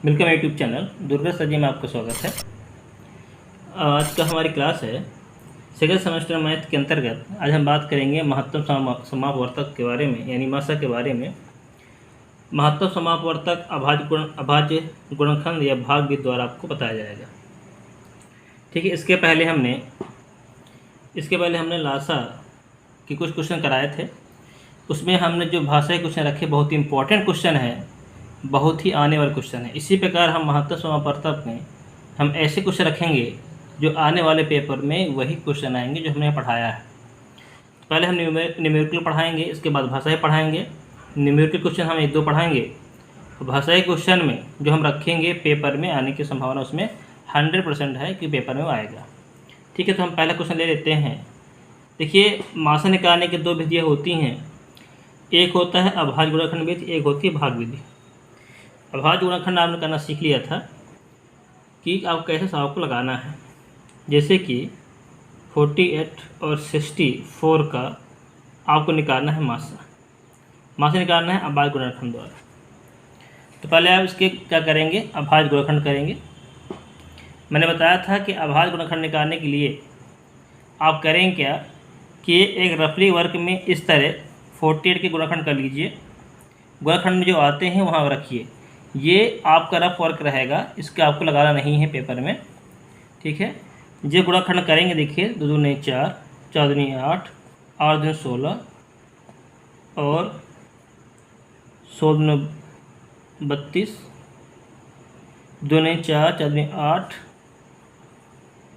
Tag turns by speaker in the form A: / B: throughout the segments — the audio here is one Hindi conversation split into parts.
A: Welcome YouTube channel Durga sir ji में आपका स्वागत है। आज का हमारी क्लास है सेकंड सेमेस्टर मैथ के अंतर्गत। आज हम बात करेंगे महत्तम समापवर्तक के बारे में, यानी मासा के बारे में। महत्तम समापवर्तक अभाज्य गुणनखंड या भाग विधि द्वारा आपको बताया जाएगा। ठीक है, इसके पहले हमने लासा के कुछ क्वेश्चन कराए थे। उसमें हमने जो भाषाई क्वेश्चन रखे बहुत ही इंपॉर्टेंट क्वेश्चन है, बहुत ही आने वाले क्वेश्चन है। इसी प्रकार हम महत्तम समापवर्तक में हम ऐसे क्वेश्चन रखेंगे जो आने वाले पेपर में वही क्वेश्चन आएंगे जो हमने पढ़ाया है। पहले हम न्यूमेरिकल पढ़ाएंगे, इसके बाद भाषाई पढ़ाएंगे। न्यूमेरिकल क्वेश्चन हम 1-2 पढ़ाएंगे। भाषाई क्वेश्चन में जो हम रखेंगे पेपर में आने की संभावना उसमें 100% है कि पेपर में आएगा। ठीक है, तो हम पहला क्वेश्चन ले लेते हैं। देखिए, मासा निकालने की 2 विधियाँ होती हैं। एक होता है अभाज्य गुणनखंड विधि, एक होती है भाग विधि। अभाज्य गुणनखंड आपने करना सीख लिया था कि आप कैसे सवाल को लगाना है। जैसे कि 48 और 64 का आपको निकालना है मासा निकालना है अभाज्य गुणनखंड द्वारा। तो पहले आप इसके क्या करेंगे, अभाज्य गुणनखंड करेंगे। मैंने बताया था कि अभाज्य गुणनखंड निकालने के लिए आप करेंगे क्या कि एक रफली वर्क में इस तरह 48 के गुणनखंड कर लीजिए। गुणनखंड जो आते हैं वहाँ रखिए। ये आपका रफ वर्क रहेगा, इसका आपको लगाना नहीं है पेपर में। ठीक है, ये गुणनखंड करेंगे। देखिए, 2 दूनी 4, 4 दूनी 8, 8 दूनी 16 और 16 दूनी 32, 2 दूनी 4, 4 दूनी 8,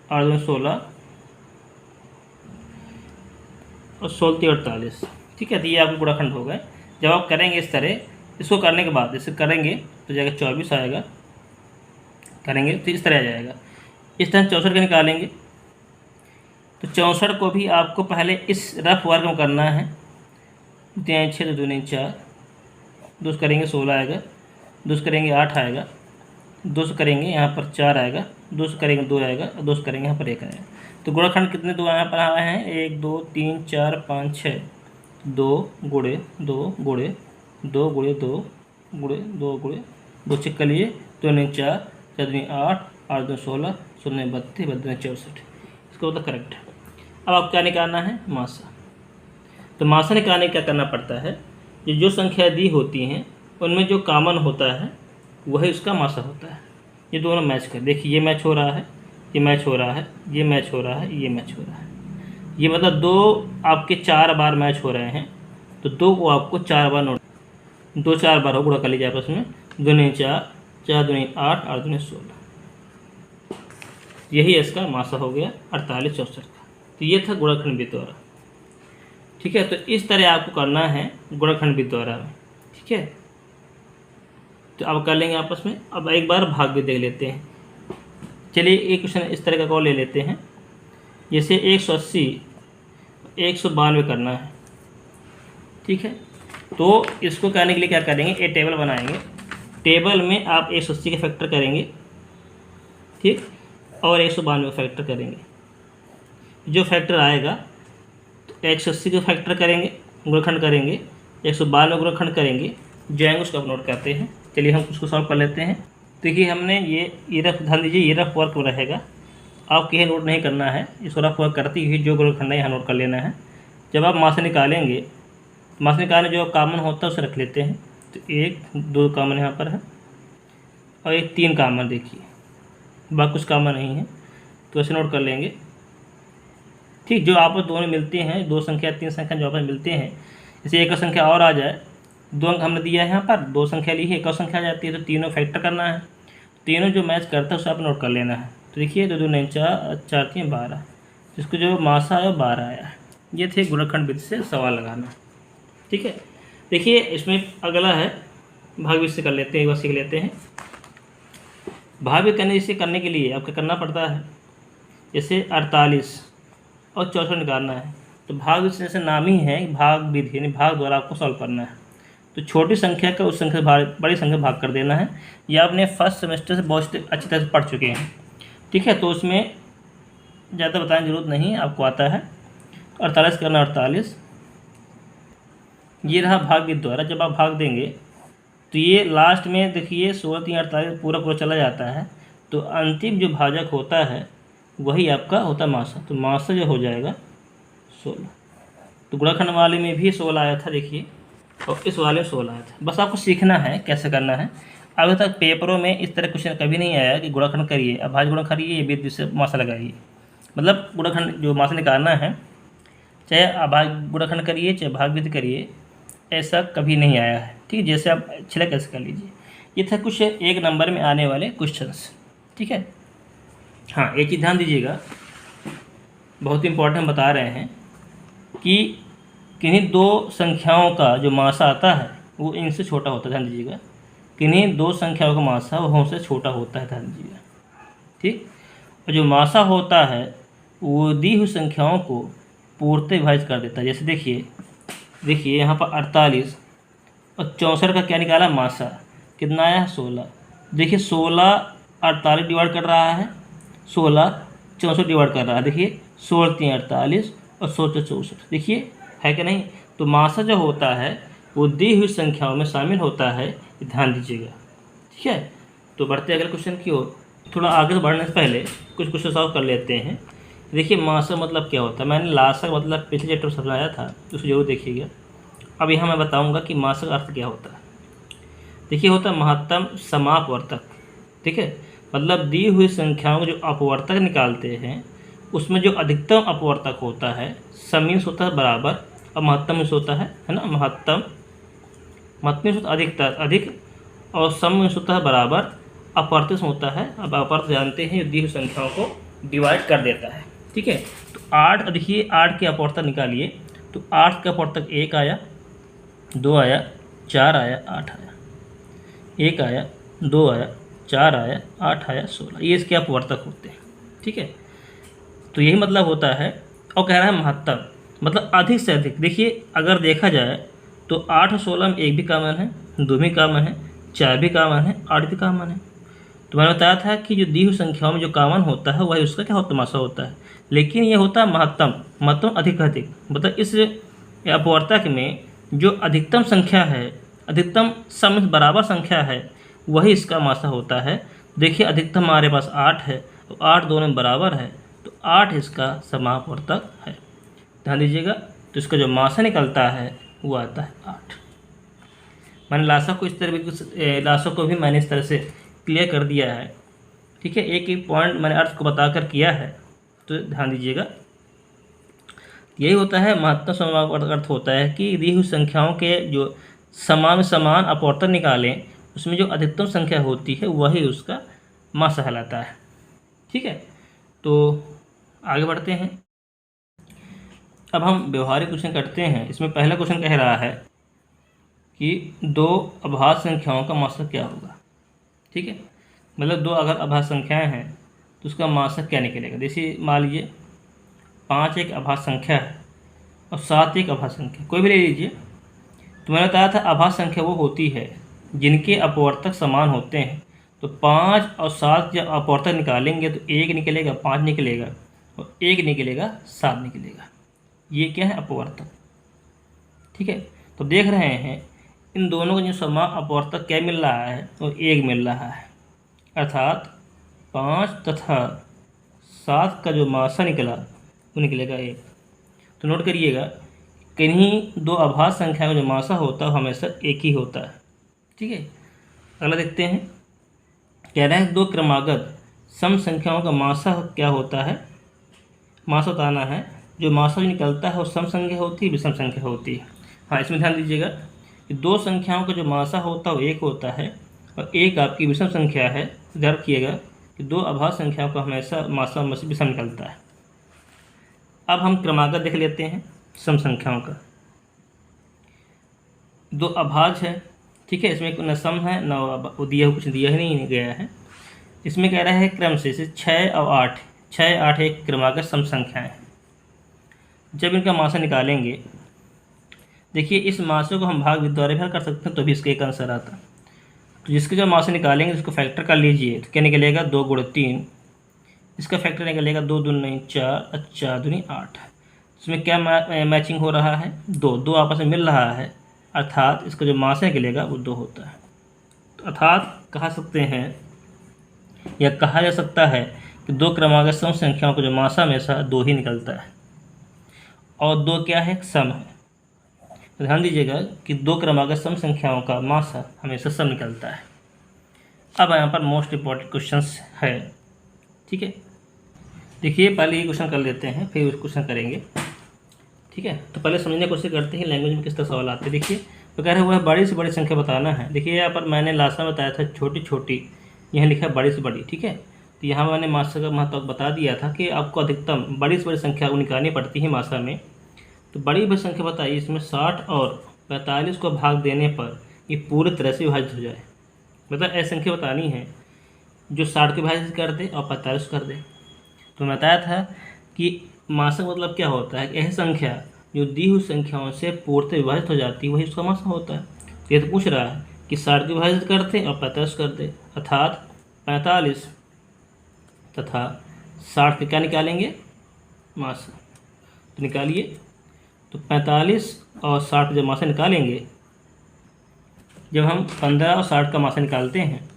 A: 8 दूनी 16 और 16 तीन 48। ठीक है, तो ये आपके गुणनखंड हो गए। जब आप करेंगे इस तरह, इसको करने के बाद इसे करेंगे तो जाएगा 24 आएगा। करेंगे तो इस तरह आ जाएगा। इस तरह 64 का निकालेंगे तो 64 को भी आपको पहले इस रफ वर्क में करना है। 3 6 2 दूनी 4, 2 करेंगे 16 आएगा, 2 करेंगे 8 आएगा, 2 करेंगे यहाँ पर 4 आएगा, 2 करेंगे 2 आएगा, 2 करेंगे यहाँ पर 1 आएगा। तो गुणनखंड कितने 2 यहाँ पर आए हैं, 1 2 3 4 5 6, 2 गुणे 2 गुणे 2 गुणे 2 गुणे 2 गुणे 2 चेक कर लिए। 2 नहीं 4, 4 दूनी 8, 8 दूनी 16, 16 नहीं 32, 32 नहीं 64। इसका मतलब करेक्ट है। अब आप क्या निकालना है, मासा। तो मासा निकालने क्या करना पड़ता है, ये जो संख्या दी होती हैं उनमें जो कॉमन होता है वही उसका मासा होता है। ये दोनों मैच कर, देखिए ये मैच हो रहा है, ये मैच हो रहा है, ये मैच हो रहा है, ये मैच हो रहा है। ये मतलब 2 आपके 4 बार मैच हो रहे हैं, तो 2 को आपको 4 बार नोट, 2 4 बार हो गुणा कर लीजिए आपस में। 2 नहीं 4, 4 दूनी 8, 8 दूनी 16। यही इसका मासा हो गया 48 64 का। तो ये था गुणनखंड विधि द्वारा। ठीक है, तो इस तरह आपको करना है गुणनखंड विधि द्वारा में। ठीक है, तो अब कर लेंगे आपस में। अब एक बार भाग विधि देख लेते हैं। चलिए एक क्वेश्चन इस तरह का और ले लेते हैं। जैसे 180 192 करना है। ठीक है, तो इसको करने के लिए क्या करेंगे, एक टेबल बनाएंगे। टेबल में आप 180 के फैक्टर करेंगे, ठीक, और 192 का फैक्टर करेंगे। जो फैक्टर आएगा तो 180 का फैक्टर करेंगे, गुणनखंड करेंगे, 192 गुणनखंड करेंगे, जो आएंगे उसको आप नोट करते हैं। चलिए हम उसको सॉल्व कर लेते हैं। देखिए हमने ये रफ, ध्यान दीजिए ये रफ वर्क रहेगा, आपको यह नोट नहीं करना है। इसको रफ वर्क करती हुई जो गुणनखंड है यहाँ नोट कर लेना है। जब आप मासा निकालेंगे, मासा निकालने जो कामन होता है उसे रख लेते हैं। तो 1 2 कामन यहाँ पर है और 1 3 कामन, देखिए बाकी कुछ कामन नहीं है, तो ऐसे नोट कर लेंगे। ठीक, जो आपस दोनों मिलते हैं, 2 संख्या 3 संख्या जो आपस मिलते हैं, जैसे एक संख्या और आ जाए, 2 अंक हमने दिया है यहाँ पर, 2 संख्या ली है, एक और संख्या आ जाती है, तो तीनों फैक्टर करना है। तीनों जो मैच करता है उसे आप नोट कर लेना है। तो देखिए 2 2 नहीं 4, 4 3 12, जिसको जो मासा आया 12 आया है। ये थे गुणनखंड विधि से सवाल लगाना। ठीक है, देखिए इसमें अगला है भाग विधि से कर लेते हैं, एक बार सीख लेते हैं। भाग विधि करने के लिए आपको करना पड़ता है, जैसे 48 और 64 निकालना है। तो भाग विधि जैसे नाम ही है भाग विधि, यानी भाग द्वारा आपको सॉल्व करना है। तो छोटी संख्या का उस संख्या बड़ी संख्या भाग कर देना है। ये आपने फर्स्ट सेमेस्टर से बहुत अच्छी तरह से पढ़ चुके हैं। ठीक है, तो उसमें ज़्यादा बताने की जरूरत नहीं, आपको आता है। 48 करना 48, ये रहा भाग विधि द्वारा। जब आप भाग देंगे तो ये लास्ट में देखिए 16 3 48 पूरा पूरा चला जाता है, तो अंतिम जो भाजक होता है वही आपका होता है मासा। तो मासा जो हो जाएगा 16। तो गुणाखंड वाले में भी 16 आया था देखिए, और इस वाले में 16 आया था। बस आपको सीखना है कैसे करना है। अभी तक पेपरों में इस तरह क्वेश्चन कभी नहीं आया कि गुणाखंड करिए, अभाज्य गुणा करिए, ये बीच से मासा लगाइए। मतलब गुणाखंड जो मासा निकालना है, चाहे अभाज्य गुणाखंड करिए चाहे भागविधि करिए, ऐसा कभी नहीं आया है। ठीक है, जैसे आप छिला कैसे कर लीजिए। ये था कुछ 1 नंबर में आने वाले क्वेश्चंस। ठीक है, हाँ एक चीज़ ध्यान दीजिएगा, बहुत इंपॉर्टेंट बता रहे हैं कि किन्हीं 2 संख्याओं का जो मासा आता है वो इनसे छोटा होता है। ध्यान दीजिएगा, किन्हीं 2 संख्याओं का मासा वो उनसे छोटा होता है। ध्यान दीजिएगा, ठीक। और जो मासा होता है वो दी हुई संख्याओं को पूर्णतः विभाजित कर देता है। जैसे देखिए यहाँ पर 48 और 64 का क्या निकाला मासा, कितना आया 16। देखिए 16 48 डिवाइड कर रहा है, 16 64 डिवाइड कर रहा है। देखिए 16 3 48 और 16 64, देखिए है कि नहीं। तो मासा जो होता है वो दी हुई संख्याओं में शामिल होता है, ध्यान दीजिएगा। ठीक है, तो बढ़ते अगले क्वेश्चन की ओर। थोड़ा आगे बढ़ने से पहले कुछ क्वेश्चन सॉल्व कर लेते हैं। देखिए मासा मतलब क्या होता है, मैंने लासा मतलब पिछले चैप्टर में समझाया था, उसको जरूर देखिएगा। अब यहाँ मैं बताऊँगा कि मासा का अर्थ क्या होता है। देखिए होता है महत्तम समापवर्तक। ठीक है, मतलब दी हुई संख्याओं को जो अपवर्तक निकालते हैं उसमें जो अधिकतम अपवर्तक होता है, सम मीन्स होता है बराबर और महत्तम मीन्स होता है ना, महत्तम मीन्स होता है अधिक और सम मीन्स होता है बराबर, अपवर्तक होता है। अब अपवर्तक जानते हैं, दी हुई संख्याओं को डिवाइड कर देता है। ठीक है, तो 8 देखिए 8 के अपवर्तक निकालिए, तो 8 का अपवर्तक 1 आया, 2 आया, 4 आया, 8 आया, 1 आया, 2 आया, 4 आया, 8 आया, 16, ये इसके अपवर्तक होते हैं। ठीक है, तो यही मतलब होता है। और कह रहा है महत्तम मतलब अधिक से अधिक। देखिए अगर देखा जाए तो 8 और 16 में 1 भी कॉमन है, 2 भी कॉमन है, 4 भी कॉमन है, 8 भी कॉमन है। तो मैंने बताया था कि जो दी हुई संख्याओं में जो कॉमन होता है वही उसका क्या होता मासा होता है। लेकिन ये होता है महत्तम अधिक अधिक, मतलब इस अपवर्तक में जो अधिकतम संख्या है, अधिकतम सम बराबर संख्या है, वही इसका मासा होता है। देखिए अधिकतम हमारे पास 8 है, तो 8 दोनों में बराबर है, तो 8 इसका समापवर्तक है। ध्यान दीजिएगा, तो इसका जो मासा निकलता है वो आता है 8। मैंने लासा को इस तरह भी, लासा को भी मैंने इस तरह से क्लियर कर दिया है। ठीक है, एक एक पॉइंट मैंने अर्थ को बताकर किया है, तो ध्यान दीजिएगा। यही होता है महत्तम समापवर्तक। अर्थ होता है कि दी हुई संख्याओं के जो समान अपवर्तन निकालें, उसमें जो अधिकतम संख्या होती है वही उसका मासा कहलाता है। ठीक है, तो आगे बढ़ते हैं। अब हम व्यवहारिक क्वेश्चन करते हैं। इसमें पहला क्वेश्चन कह रहा है कि 2 अभाज्य संख्याओं का मासा क्या होगा। ठीक है, मतलब 2 अगर अभाज्य संख्याएं हैं तो उसका मासा क्या निकलेगा। जैसे मान लीजिए 5 एक अभाज्य संख्या है और 7 एक अभाज्य संख्या, कोई भी ले लीजिए। तो मैंने बताया था अभाज्य संख्या वो होती है जिनके अपवर्तक समान होते हैं। तो 5 और 7 जब अपवर्तक निकालेंगे तो 1 निकलेगा, 5 निकलेगा और 1 निकलेगा, 7 निकलेगा। ये क्या है अपवर्तक। ठीक है, तो देख रहे हैं इन दोनों को जो समान अपवर्तक क्या मिल रहा है, तो 1 मिल रहा है। अर्थात 5 तथा 7 का जो मासा निकला वो निकलेगा 1। तो नोट करिएगा, किन्हीं 2 अभाज्य संख्या का जो मासा होता है वो हमेशा 1 ही होता है। ठीक है, अगला देखते हैं। कह रहे हैं 2 क्रमागत सम संख्याओं का मासा क्या होता है। मासा बताना है, जो मासा जो निकलता है वो सम संख्या होती है, विषम संख्या होती है। हाँ, इसमें ध्यान दीजिएगा कि 2 संख्याओं का जो मासा होता है वो 1 होता है और 1 आपकी विषम संख्या है। ध्यान रखिएगा कि 2 अभाज्य संख्याओं का हमेशा मासा विषम निकलता है। अब हम क्रमागत देख लेते हैं सम संख्याओं का। 2 अभाज्य है, ठीक है, इसमें न सम है न दिया कुछ दिया ही नहीं गया है। इसमें कह रहा है क्रम से 6 और 8, 6 8 एक क्रमागत सम संख्याएं हैं। जब इनका मासा निकालेंगे, देखिए इस मासे को हम भाग द्वारा भी हल कर सकते हैं, तो भी इसका एक आंसर आता। तो जिसके जो मासा निकालेंगे उसको फैक्टर कर लीजिए, तो क्या निकलेगा 2 गुणे 3, इसका फैक्टर निकलेगा 2 दूनी 9 4 और 4 दूनी 8। इसमें क्या मैचिंग हो रहा है, 2 आपस में मिल रहा है, अर्थात इसका जो मासा निकलेगा वो 2 होता है। अर्थात कहा सकते हैं या कहा जा सकता है कि दो क्रमागत सम संख्याओं का जो मासा हमेशा 2 ही निकलता है, और 2 क्या है, सम है। तो ध्यान दीजिएगा कि दो क्रमागत सम संख्याओं का मासा हमेशा सम निकलता है। अब यहाँ पर मोस्ट इम्पॉर्टेंट क्वेश्चंस है, ठीक है। देखिए पहले ये क्वेश्चन कर लेते हैं, फिर उस क्वेश्चन करेंगे, ठीक है। तो पहले समझने की कोशिश करते हैं लैंग्वेज में किस तरह सवाल आते हैं। देखिए तो कह रहे हुआ है बड़ी से बड़ी संख्या बताना है। देखिए यहाँ पर मैंने लास्ट में बताया था छोटी छोटी, यहाँ लिखा है बड़ी से बड़ी, ठीक है। तो यहाँ मैंने मासा का महत्व बता दिया था कि आपको अधिकतम बड़ी से बड़ी संख्या निकालनी पड़ती है मासा में। तो बड़ी बड़ी संख्या बताइए, इसमें 60 और 45 को भाग देने पर ये पूरी तरह से विभाजित हो जाए। मतलब ऐसी संख्या बतानी है जो 60 को विभाजित कर दे और 45 कर दे। तो मैं बताया था कि मासा मतलब क्या होता है, ऐसी संख्या जो दी हुई संख्याओं से पूर्णतः विभाजित हो जाती है, वही उसका मासा होता है। तो ये तो पूछ रहा है कि 60 को विभाजित कर दे और 45 कर दे, अर्थात 45 तथा 60 के क्या निकालेंगे, मासा। तो निकालिए, तो 45 और 60 जब मासा निकालेंगे, जब हम 15 और 60 का मासा निकालते हैं,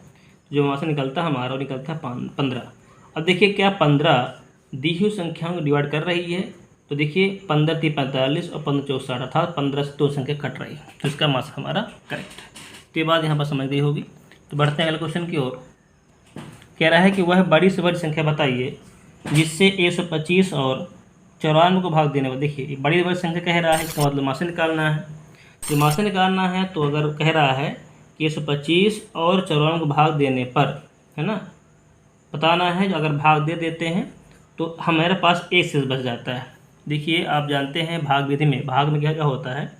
A: जो मासा निकलता है हमारा वो निकलता है 15। अब देखिए क्या 15 दी हुई संख्याओं को डिवाइड कर रही है। तो देखिए 15 3 45 और 15 4 60, अर्थात 15 से 2 संख्या कट रही है, तो इसका मासा हमारा करेक्ट है। तो ये बात यहाँ पर समझ गई होगी। तो बढ़ते हैं अगले क्वेश्चन की ओर। कह रहा है कि वह बड़ी से बड़ी संख्या बताइए जिससे 125 और 94 को भाग देने पर। देखिए बड़ी से बड़ी संख्या कह रहा है, इसका मतलब मासा निकालना है। जो मासा निकालना है तो अगर कह रहा है कि 125 और 94 को भाग देने पर, है ना, बताना है। अगर भाग दे देते हैं तो हमारे पास एक शेष बच जाता है। देखिए आप जानते हैं भाग विधि में, भाग में क्या क्या होता है,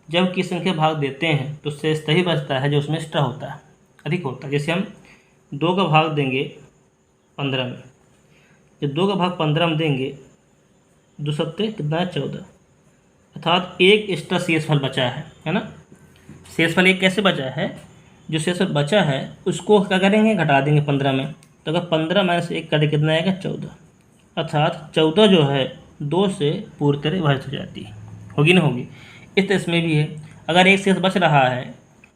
A: जब किसी संख्या भाग देते हैं तो शेष तभी बचता है जो उसमें एक्स्ट्रा होता है, अधिक होता है। जैसे हम 2 का भाग देंगे 15 में, जब 2 का भाग 15 में देंगे, 2 सत्ते कितना है 14, अर्थात एक एक्स्ट्रा शेषफल बचा है ना। शेषफल एक कैसे बचा है, जो शेषफल बचा है उसको क्या करेंगे, घटा देंगे 15 में। तो अगर 15 माइनस 1 कर दे कितना आएगा 14, अर्थात 14 जो है 2 से पूरी तरह विभाजित हो जाती है, होगी ना होगी। इस तरह इसमें भी है, अगर एक शेष बच रहा है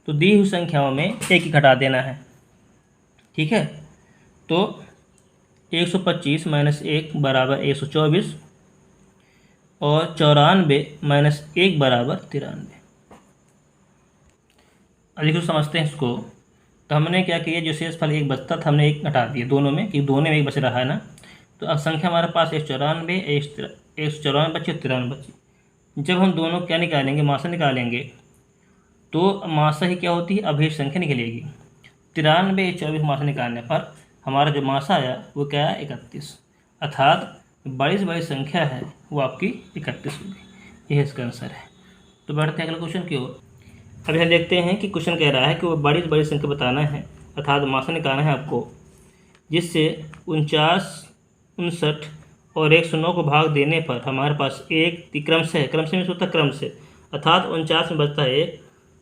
A: तो दी हुई संख्याओं में एक ही घटा देना है, ठीक है। तो 125 माइनस 1 बराबर 124 और 94 माइनस 1 बराबर 93। अधिक समझते हैं इसको। तो हमने क्या किया, जो शेषफल एक बचता था हमने एक घटा दिया दोनों में, कि दोनों में एक बच रहा है ना। तो अब संख्या हमारे पास 194 194 बची, 93 बची। जब हम दोनों क्या निकालेंगे, मासा निकालेंगे, तो मासा ही क्या होती है, अभिन्न संख्या निकलेगी। 93 24 मासा निकालने पर हमारा जो मासा आया वो क्या है 31, अर्थात बड़ी से बड़ी संख्या है वो आपकी 31 होगी। यह इसका आंसर है। तो बढ़ते हैं अगले क्वेश्चन की ओर। अब यह देखते हैं कि क्वेश्चन कह रहा है कि वो बड़ी से बड़ी संख्या बताना है, अर्थात मासा निकालना है आपको, जिससे 49 59 और 109 को भाग देने पर हमारे पास एक क्रम से में होता है क्रम से, अर्थात 49 में बचता है 1,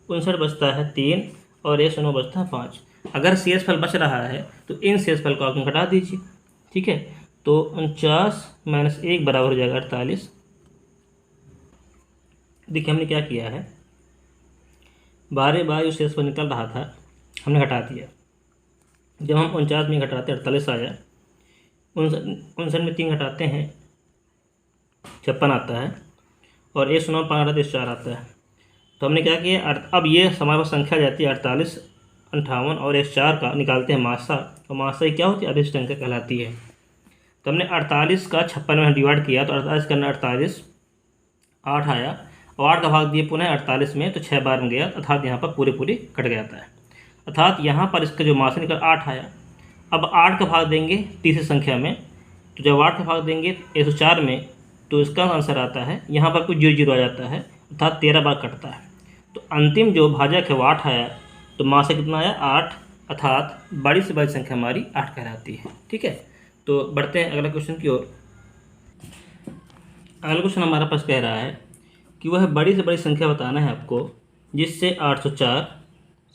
A: 59 बचता है 3 और 109 बचता है 5। अगर शेषफल बच रहा है तो इन शेषफल को आप घटा दीजिए, ठीक है। तो 49 माइनस 1 बराबर हो जाएगा 48। देखिए हमने क्या किया है, बारे बार जो शेषफल निकल रहा था हमने घटा दिया। जब हम 49 में घटाते 48 आया, 59 में 3 घटाते हैं 56 आता है, और 109 5 घटाते 4 आता है। तो हमने क्या किया, अब ये हमारे पास संख्या जाती है 48 58 और 104 का निकालते हैं मासा, और मासा ही क्या होती है, अभिष्ट संख्या कहलाती है। तो हमने 48 का 56 में डिवाइड किया, तो 48 करना 48 8 आया, और 8 का भाग दिए पुनः 48 में, तो 6 बार में गया, अर्थात यहाँ पर पूरे कट जाता है। अर्थात यहाँ पर इसका जो मासा निकल 8 आया। अब 8 का भाग देंगे तीसरी संख्या में, तो जब 8 का भाग देंगे 104 में, तो इसका आंसर आता है, यहाँ पर कुछ 0 आ जाता है, अर्थात 13 बार कटता है। तो अंतिम जो भाजक है वो 8 आया, तो मासा कितना आया 8, अर्थात बड़ी से बड़ी संख्या हमारी 8 कहलाती है, ठीक है। तो बढ़ते हैं अगले क्वेश्चन की ओर। अगला क्वेश्चन हमारे पास कह रहा है कि वह बड़ी से बड़ी संख्या बताना है आपको, जिससे 804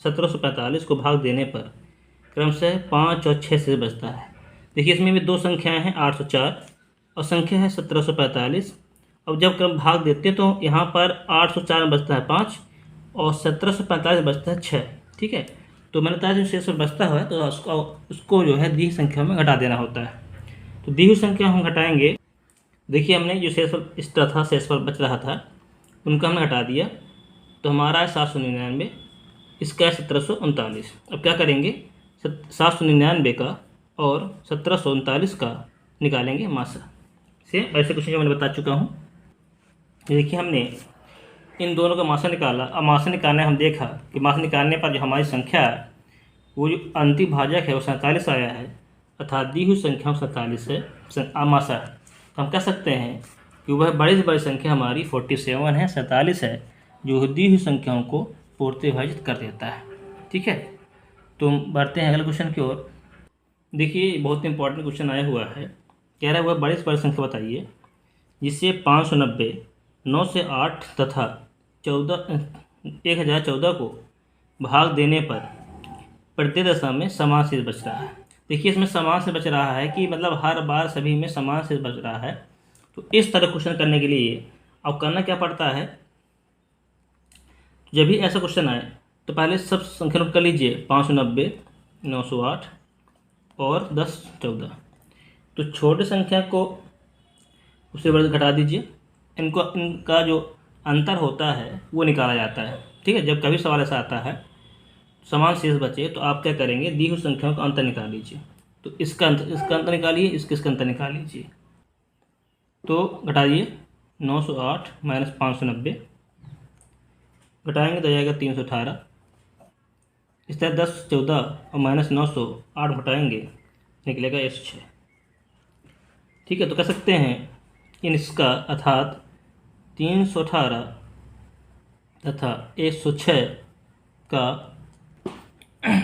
A: 1745 को भाग देने पर क्रमशः 5 और 6 से बचता है। देखिए इसमें भी दो संख्याएं हैं, 804 और संख्या है 1745। अब जब क्रम भाग देते तो यहाँ पर 804 में बचता है 5 और 1745 बचता है 6, ठीक है। तो मैंने बताया जो शेषफल बचता है तो उसको जो है दी हुई संख्या में घटा देना होता है। तो दी हुई संख्या हम घटाएंगे। देखिए हमने जो शेषफल एक्स्ट्रा था, शेषफल बच रहा था, उनका हमने हटा दिया, तो हमारा है 799, इसका है 1739। अब क्या करेंगे, 799 का और 1739 का निकालेंगे मासा से। ऐसे क्वेश्चन जो मैंने बता चुका हूँ। देखिए हमने इन दोनों का मासा निकाला। अब मासा निकालने हम देखा कि मासा निकालने पर जो हमारी संख्या है वो जो अंतिम भाजक है वो 47 आया है, अर्थात दी हुई संख्या 47 है, मासा है। तो हम कह सकते हैं कि वह बड़ी से बड़ी संख्या हमारी 47 है, 47 है, जो दी हुई संख्याओं को पूर्ति विभाजित कर देता है। ठीक है, तो बढ़ते हैं अगले क्वेश्चन की ओर। देखिए बहुत इंपॉर्टेंट क्वेश्चन आया हुआ है। कह रहा है वह बड़ी से बड़ी संख्या बताइए जिससे 590, 9 से 8 तथा 1014 को भाग देने पर प्रत्येक दशा में समान शेष बच रहा है। देखिए इसमें समान शेष बच रहा है कि मतलब हर बार सभी में समान शेष बच रहा है। तो इस तरह क्वेश्चन करने के लिए अब करना क्या पड़ता है, जब भी ऐसा क्वेश्चन आए तो पहले सब संख्या नोट कर लीजिए, 590, 908 और 1014। तो छोटे संख्या को उससे बड़े घटा दीजिए, इनका जो अंतर होता है वो निकाला जाता है। ठीक है, जब कभी सवाल ऐसा आता है समान शेष बचे तो आप क्या करेंगे, दी हुई संख्याओं का अंतर निकाल लीजिए। तो इसका अंतर निकालिए, इसका अंतर निकाल लीजिए। तो घटाइए 908 माइनस 590, घटाएंगे तो जाएगा 318। इस तरह 1014 और माइनस 908 घटाएंगे निकलेगा 106। ठीक है, तो कह सकते हैं इसका अर्थात 318 तथा 106 का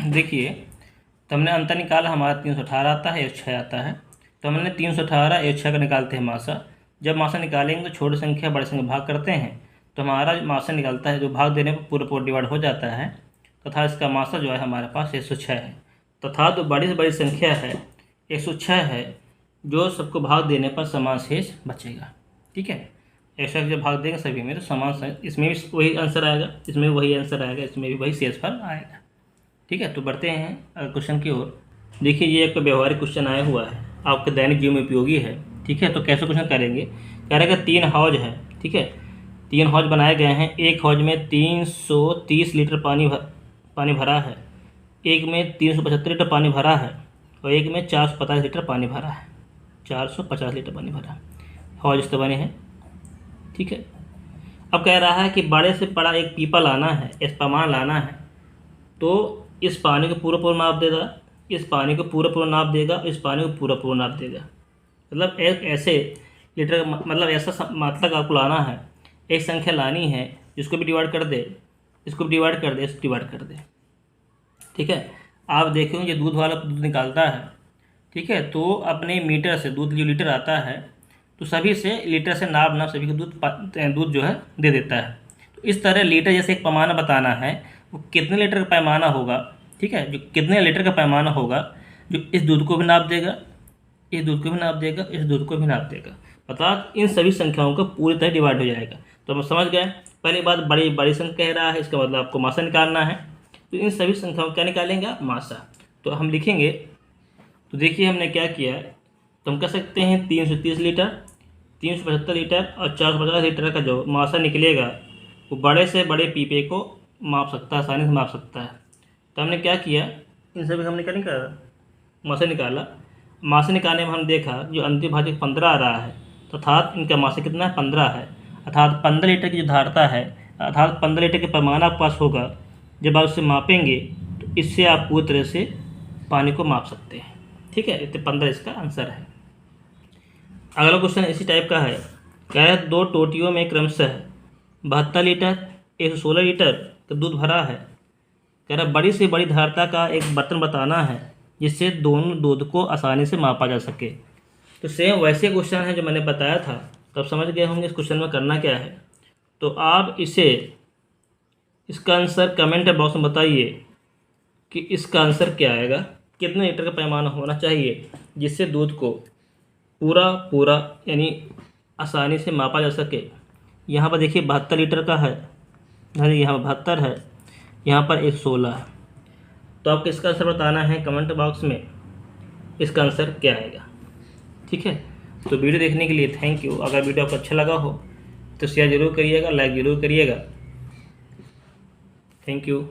A: देखिए तो हमने अंतर निकाला, हमारा 318 आता है, 106 आता है। तो हमने 318 106 का निकालते हैं मासा। जब मासा निकालेंगे तो छोटी संख्या बड़ी संख्या भाग करते हैं, तो हमारा मासा निकलता है जो भाग देने पर पूरा डिवाइड हो जाता है, तथा इसका मासा जो है हमारे पास 106 है। तथा जो बड़ी से बड़ी संख्या है 106 है, जो सबको भाग देने पर समान शेष बचेगा। ठीक है, 106 जब भाग देंगे सभी में तो समान, इसमें भी वही आंसर आएगा, इसमें भी वही आंसर आएगा, इसमें भी वही शेषफल आएगा। ठीक है, तो बढ़ते हैं क्वेश्चन की ओर। देखिए ये एक व्यवहारिक क्वेश्चन आया हुआ है, आपके दैनिक जीवन में उपयोगी है। ठीक है, तो कैसे क्वेश्चन करेंगे, कह रहे हैं 3 हौज है। ठीक है, 3 हौज बनाए गए हैं। एक हौज में 330 लीटर पानी भरा है, एक में 375 लीटर पानी भरा है और एक में 450 लीटर पानी भरा है। 450 लीटर पानी भरा हौज इस बने हैं। ठीक है, अब कह रहा है कि बड़े से बड़ा एक पीपा लाना है, इस पैमाना लाना है, तो इस पानी को पूरा नाप देगा, इस पानी को पूरा नाप देगा, इस पानी को पूरा नाप देगा। मतलब एक ऐसे लीटर, मतलब ऐसा मात्रा आपको लाना है, एक संख्या लानी है जिसको भी डिवाइड कर दे, इसको भी डिवाइड कर दे, इसको डिवाइड कर दे। ठीक है, आप देखेंगे दूध वाला दूध निकालता है। ठीक है, तो अपने मीटर से दूध जो लीटर आता है तो सभी से लीटर से नाप सभी को दूध जो है दे देता है। तो इस तरह लीटर जैसे एक पैमाना बताना है, वो कितने लीटर का पैमाना होगा। ठीक है, जो कितने लीटर का पैमाना होगा, जो इस दूध को भी नाप देगा, इस दूध को भी नाप देगा, इस दूध को भी नाप देगा, अर्थात इन सभी संख्याओं का पूरी तरह डिवाइड हो जाएगा। तो हम समझ गए, पहली बात बड़ी संख्या कह रहा है, इसका मतलब आपको मासा निकालना है। तो इन सभी संख्याओं क्या निकालेंगे आप, मासा। तो हम लिखेंगे, तो देखिए हमने क्या किया है, तो हम कह सकते हैं 330 लीटर, 375 लीटर और 450 लीटर का जो मासा निकलेगा वो बड़े से बड़े पीपे को माप सकता है, आसानी से माप सकता है। तो हमने क्या किया, इन सभी हमने क्या निकाला, मासा निकाला। मासा निकालने में हम देखा जो अंतिम भाजक 15 आ रहा है, अर्थात इनका मासा कितना है, 15 है। अर्थात 15 लीटर की जो धारता है, अर्थात 15 लीटर के पैमाना आपके पास होगा। जब आप उसे मापेंगे तो इससे आप पूरी तरह से पानी को माप सकते हैं। ठीक है, तो 15 इसका आंसर है। अगला क्वेश्चन इसी टाइप का है, क्या है 2 टोटियों में क्रमशः 72 लीटर 116 लीटर का दूध भरा है। कह रहा बड़ी से बड़ी धारता का एक बर्तन बताना है जिससे दोनों दूध को आसानी से मापा जा सके। तो सेम वैसे क्वेश्चन है जो मैंने बताया था, तो आप समझ गए होंगे इस क्वेश्चन में करना क्या है। तो आप इसका आंसर कमेंट बॉक्स में बताइए कि इसका आंसर क्या आएगा, कितने लीटर का पैमाना होना चाहिए जिससे दूध को पूरा यानी आसानी से मापा जा सके। यहाँ पर देखिए 72 लीटर का है, यहाँ पर 72 है, यहाँ पर 116 है। तो आपको इसका आंसर बताना है कमेंट बॉक्स में, इसका आंसर क्या आएगा। ठीक है, तो वीडियो देखने के लिए थैंक यू। अगर वीडियो आपको अच्छा लगा हो तो शेयर ज़रूर करिएगा, लाइक ज़रूर करिएगा। Thank you.